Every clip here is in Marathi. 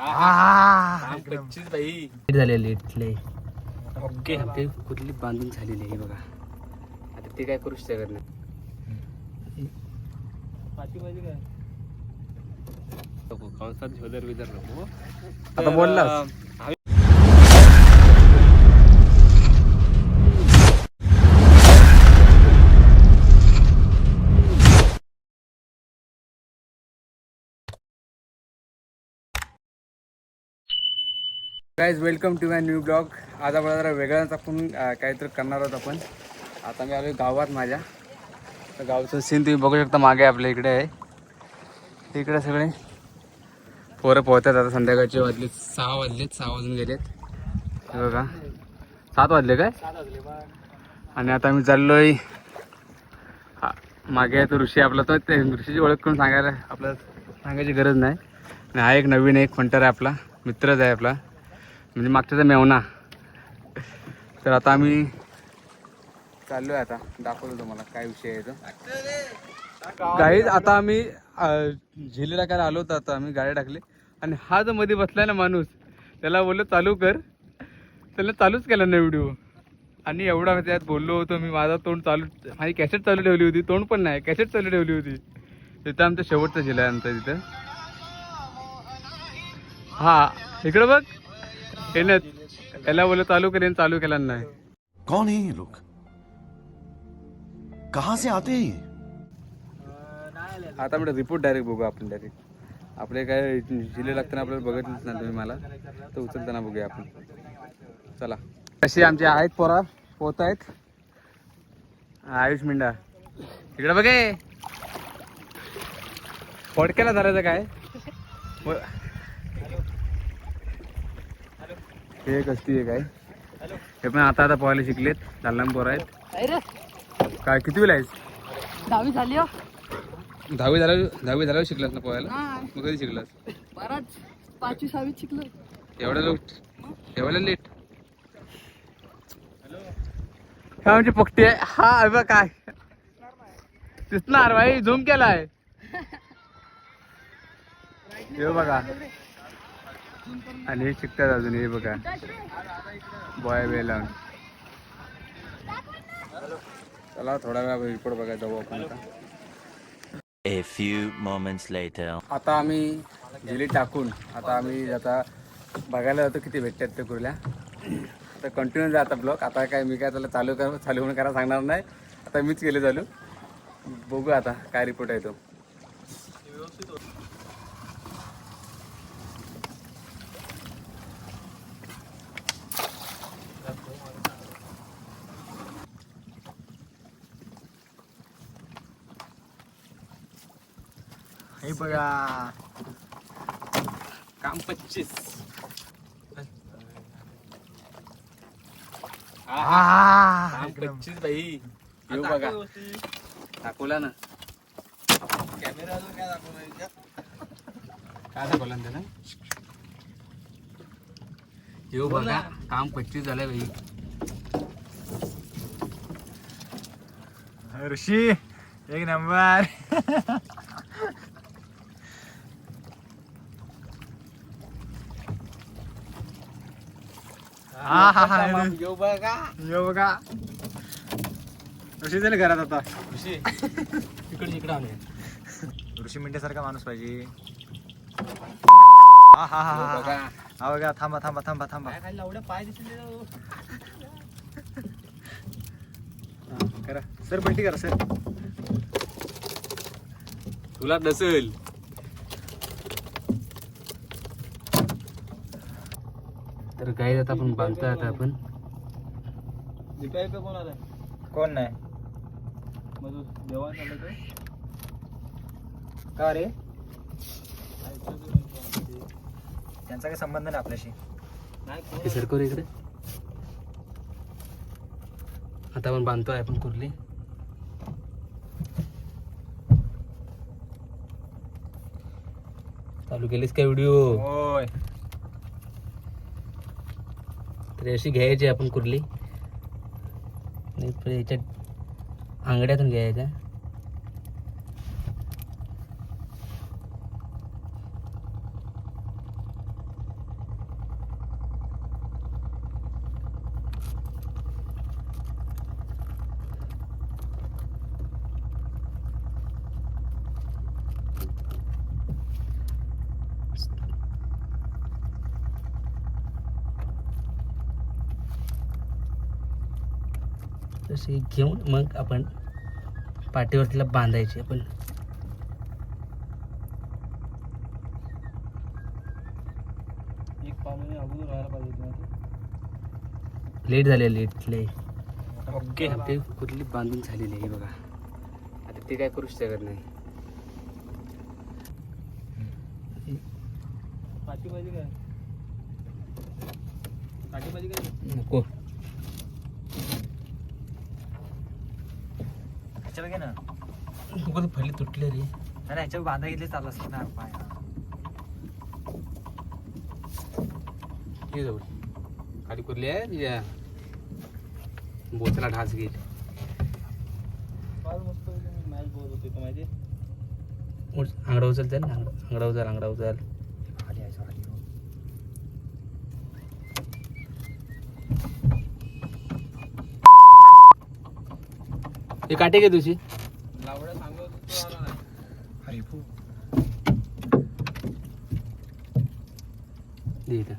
लेट झाले लेट ओके ते कुठली बांधून झालेली आहे बघा. आता ते काय करू शकत नाही. आता बोलला guys, welcome to my new blog. आज आपण जरा वेगळाच आपण काहीतरी करणार आहोत. आपण आता मी आलो गावात माझ्या. तर गावचं सीन तुम्ही बघू शकता. मागे आपल्या इकडे आहे. इकडे सगळे पोरं पोहतात. आता संध्याकाळचे वाजले 6 वाजलेत. 6 वाजून गेलेत. हे बघा 7 वाजले काय. आणि आता मी चाललोय. मागे आहे तो ऋषी आपला. तो ते ऋषीची ओळख करून सांगायला आपल्याला सांगायची गरज नाही. आणि हा एक नवीन एक फंटर आहे आपला. मित्रच आहे आपला, म्हणजे मागच्याचा मेवना. तर आता आम्ही चाललोय. आता दाखवतो तुम्हाला काय विषय आहे तो. गाईज, आता आम्ही झिली टाकायला आलो होतो. आता आम्ही गाडी टाकली आणि हा जो मध्ये बसलाय ना माणूस, त्याला बोललो चालू कर. त्याला चालूच केला नाही व्हिडिओ. आणि एवढा त्यात बोललो होतो मी. माझा तोंड चालू, माझी कॅसेट चालू ठेवली होती. तोंड पण नाही, कॅसेट चालू ठेवली होती. तिथं आमचं शेवटचं झिला आहे आमचं तिथं. हा इकडं बघ. याला बोललो चालू करेन, चालू केला नाही. कौन है ये लोग, कहां से आते हैं? आता म्हणजे रिपोर्ट डायरेक्ट बघू आपण. डायरेक्ट आपले काय जिल्हे लागताना आपल्याला बघितलंच ना तुम्ही मला. तर उचलताना बघूया आपण. चला. कशी आमचे आहेत पोरा पोहत आहेत. आयुष मिंडा इकडे बघे. फडक्याला धरायचं काय. हे एक असती आहे काय. हे पण आता आता पोहायला शिकलेत. लहान पोरं आहेत. काय किती वेळ आहेस. 10वी झाली. 10वी झाल्यावर शिकलास ना पोहायला. मग कधी शिकलास. 5वी 6वी शिकलो. एवढ्या लेट. हा म्हणजे पक्टी आहे. हा बघ काय दिसणार भाई. झूम केलाय हे बघा. आणि हे शिकतात अजून. हे बघा बॉय वे लावून. चला थोडा वेळा रिपोर्ट बघायला जाऊ आपण. A few moments later. आता आम्ही झिली टाकून आता बघायला जातो किती भेटतात ते कुर्ल्या. तर कंटिन्यू जा आता ब्लॉग. आता काय मी काय त्याला चालू म्हणून करायला सांगणार नाही. आता मीच केले चालू. बघू आता काय रिपोर्ट आहे तो. हे बघा काम 25. काम 25 बाई. येऊ बघा दाखवला ना. कॅमेरा काय दाखवला. काय दाखवला ना त्याला. येऊ बघा काम 25 झालंय बाई. ऋषी एक नंबर. येऊ बघा. यो बघा ऋषी झाले घरात. आता ऋषी इकडे आले. ऋषी मिंट्यासारखा माणूस पाहिजे. बघा. हा बघा. थांबा थांबा थांबा थांबा. एवढ्या पाय दिसले. करा सर. पलटी करा सर. तुला नसेल. तर काही आता आपण बांधतोय. आता आपण कोण नाही का रे. त्यांचा काही संबंध नाही आपल्याशी. सरको इकडे. आता आपण बांधतोय आपण कुर्ली. चालू केलीस का व्हिडिओ. होय. तर अशी घ्यायची आपण कुर्ली. याच्या आंगड्यातून घ्यायच्या. तसे घेऊन मग आपण पाठीवरतीला बांधायचे आपण. एक पाणी अगोदर राहायला पाहिजे लेट झाले लेट लय. ओके ते कुठली बांधून झालेली आहे बघा. आता ते काय करू शकत नाही. पाठी पाहिजे काय पाठी पाहिजे काय नको. ह्याच्यावर घे ना नको, फली तुटले रे. अरे ह्याच्यावर बांधा घेतले चालला असत ना पाय. ये जवळ खाली कुरली आहे तिच्या बोचला ढास घेईल. मस्त मॅच बोलत होते का माहिती आंगडा उचल ना, आंगडा उचल, आंगडा उचल. खाली यायचं खाली हे काटे घे तुझी. लावड्या सांगत होतो आला नाही. अरे फू दे इथं.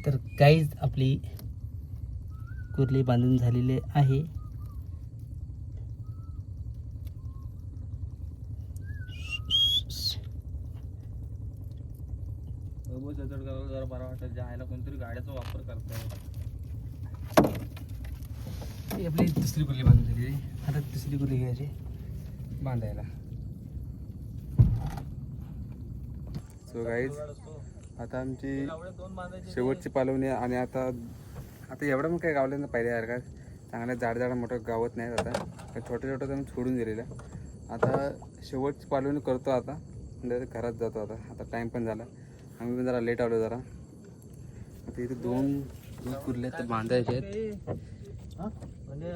तर गाईज आपली कुर्ली बांधून झालेली आहे. जर जरा बरा वाटत जायला कोणतरी गाड्याचा वापर करताय. ही आपली दुसरी कुर्ली बांधून झालेली आहे. आता तिसरी कुर्ली घ्यायची बांधायला. सो गाईज आता आमची दोन बांधायचे शेवटची पालवणी आणि आता एवढं मग काय गावलं ना पहिल्या सारखं चांगल्या जाड मोठं गावत नाहीत. आता छोटं छोटं आम्ही सोडून दिलेलं. आता शेवटची पालवणी करतो. आता घरात जातो. आता टाईम पण झाला. आम्ही पण जरा लेट आलो जरा. आता इथे दोन कुर्ल्या तर बांधायचे आहेत. म्हणजे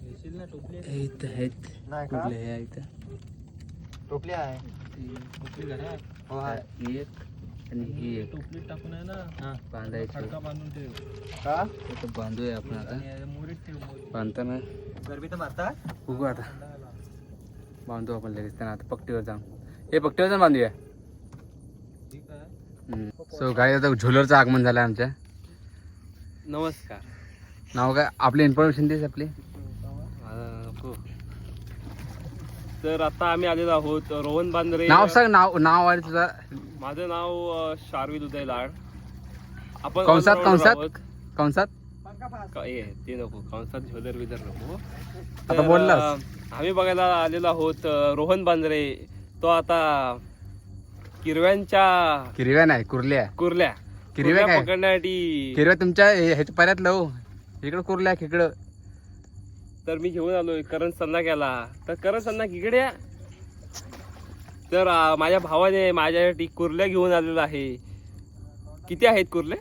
येशील ना टोपली इथं आहेत कुर्ल्या ह्या इथं. टोपली आहे टोपली घरात हो हा एक आणि ही एक टोपली टाकून आहे ना बांधायची. फडका बांधून ठेव का इथं बांधूया आपण आता. मोरीत ठेव मोरीत. बांधताना गरबी तर मारता बघू आता. बांधू आपण लगेच त्यांना आता पट्टीवर जाऊन. हे पट्टीवर जाऊन बांधूया. ठीक आहे. सो गाडी आता झोलरचं आगमन झालं आमच्या. नमस्कार. नाव काय आपली इन्फॉर्मेशन देस आपली. तर आता आम्ही आलेलो आहोत रोहन बांद्रे. नाव सांग. नाव आहे तुझं. माझं नाव शार्विल उदय लाड. आपण कंसात all-rounder कंसात आहोत. कंसात ते नको कंसात झोदर बिदर नको. आता बोललास. आम्ही बघायला आलेलो आहोत रोहन बांद्रे. तो आता किरव्यांच्या किरव्या नाही कुर्ल्या. कुर्ल्या किरव्या काय? पकडण्यासाठी किरव्या तुमच्या ह्याच्या पर्यातलं हो. इकडं कुर्ल्या इकडं. तर मी घेऊन आलोय करण सन्ना केला. तर करण सन्ना इकडे या. तर माझ्या भावाने माझ्यासाठी कुर्ल्या घेऊन आलेला आहे. किती आहेत कुर्ले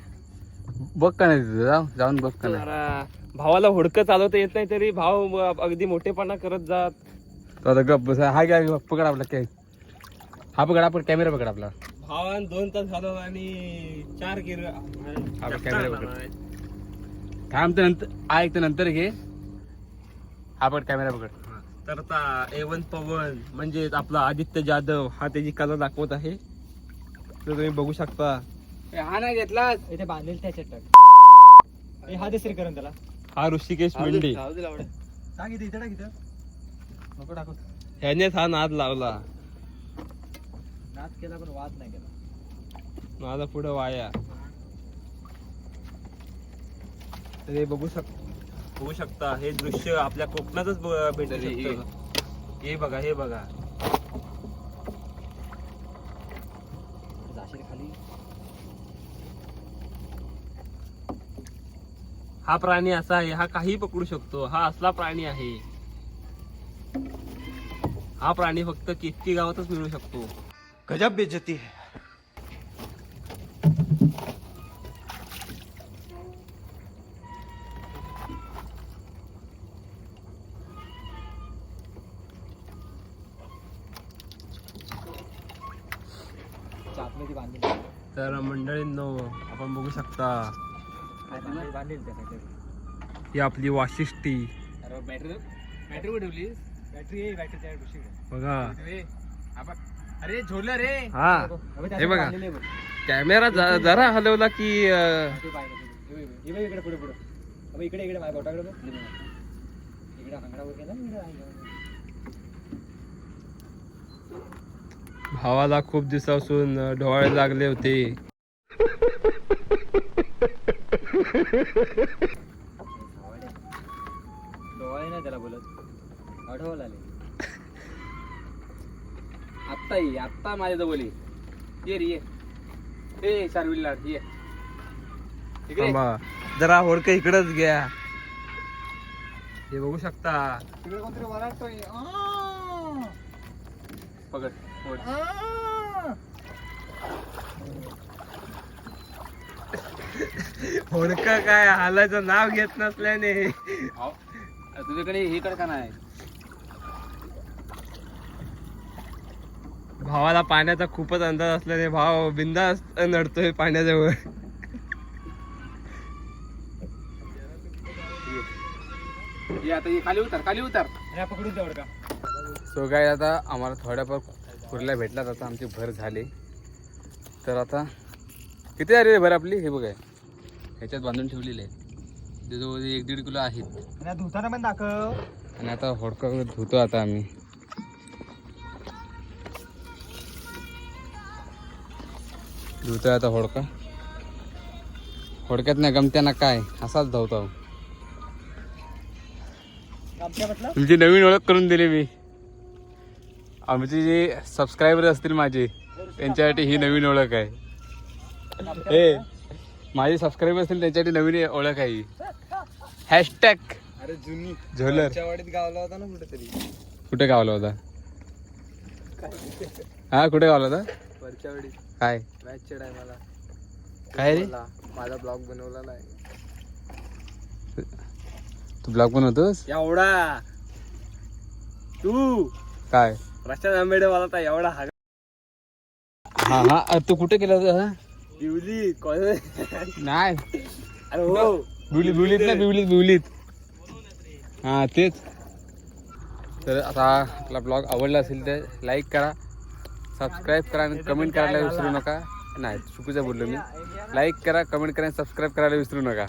बघ का नाही तुझं. जाऊन बघ का नाही. जरा भावाला हुडकं चालवता येत नाही तरी भाव अगदी मोठेपणा करत जात. तो आता गप बस. हा काय पकड आपला काय. हा पकड आपण कॅमेरा पकड आपला. भावान 2 तास घालवला आणि 4 किर कॅमेरा पकड. थांब तर नंतर ऐक तर नंतर घे. हा पकड कॅमेरा पकड. तर आता A1 पवन म्हणजे आपला आदित्य जाधव हा त्याची कला दाखवत आहे. तर तुम्ही बघू शकता. हा नाही घेतला. इथे बांधेल त्याच्या हा दुसरी करून त्याला. हा ऋषिकेश मेंढे. नको टाकू. ह्यानेच हा नाद लावला. नाच केला पण वाद नाही केला. माझा पुढे वाया. तर हे बघू शकता हे दृश्य आपल्या कोकणातच भेटू शकतं. हे बघा हे बघा. जाशील खाली. हा प्राणी असा आहे. हा काही पकडू शकतो. हा असला प्राणी आहे. हा प्राणी फक्त केतकी गावातच मिळू शकतो. गजब बेइज्जती है. ती बांधली तर मंडळींनो आपण बघू शकता बांधली त्या ही आपली वाशिष्ठी बॅटरी कुठे ठेवलीस? बॅटरी त्या बघा. अरे झोललं रे. हा हे बघा कॅमेरा जरा हलवला की इकडे पुढे पुढे इकडे माझ्या बोटाकडे बघ. इकडे अंगडावर केला इकडे भावाला खूप दिवसापासून डोळे लागले होते. डोळे ना त्याला बोलत आठवल आले. आत्ता माझ्या जवळ ये रे ये. ए शार्विल लाड ये इकडे. थांबा जरा होडकं इकडच घ्या. हे बघू शकता तिकडे कोणतरी वराटतोय. पकड ओढ. होडकं काय हालायचं नाव घेत नसल्याने तुझ्याकडे हे कड का नाही? भावाला पाण्याचा खूपच अंदाज असल्याने भाव बिंदास्त नडतोय पाण्याजवळ. ये आता ये खाली उतर. पकडून तेवढं का सो काय आता आम्हाला थोड्याफार कुर्ल्या भेटल्यात. आता आमची भर झाली. तर आता किती आहे रे भर आपली? हे बघाय ह्याच्यात बांधून ठेवलेली आहे. जवळ 1-1.5 किलो आहेत. धुताना पण दाखव. आणि आता होडका धुतो आता आम्ही. धुतोय आता होडक्यात नाही गमत्याना काय असाच धावतो. तुमची नवीन ओळख करून दिली मी. आमचे जे सबस्क्रायबर असतील माझे त्यांच्यासाठी ही नवीन ओळख आहे. हे माझे सबस्क्रायबर असतील त्यांच्यासाठी नवीन ओळख आहे ही. हॅशटॅग अरे जुनी झोलर. वाडीत गावला होता ना कुठेतरी. कुठे गावला होता? हा कुठे गावला होता? वरच्या वाडीत काय मॅचच्या टायमाला काय रे? माझा ब्लॉग बनवलेला आहे. तू ब्लॉग बनवतोस? एवढा तू काय? प्रशांत आंबेडे मला तर एवढा हा तू कुठे केला होता? दिवली नाही अरे हो बिवलीत हा तेच. तर आता आपला ब्लॉग आवडला असेल तर लाईक करा, सबस्क्राईब करा आणि कमेंट करायला विसरू नका. नाही चुकीचं बोललो मी. लाईक करा, कमेंट करा आणि सबस्क्राईब करायला विसरू नका.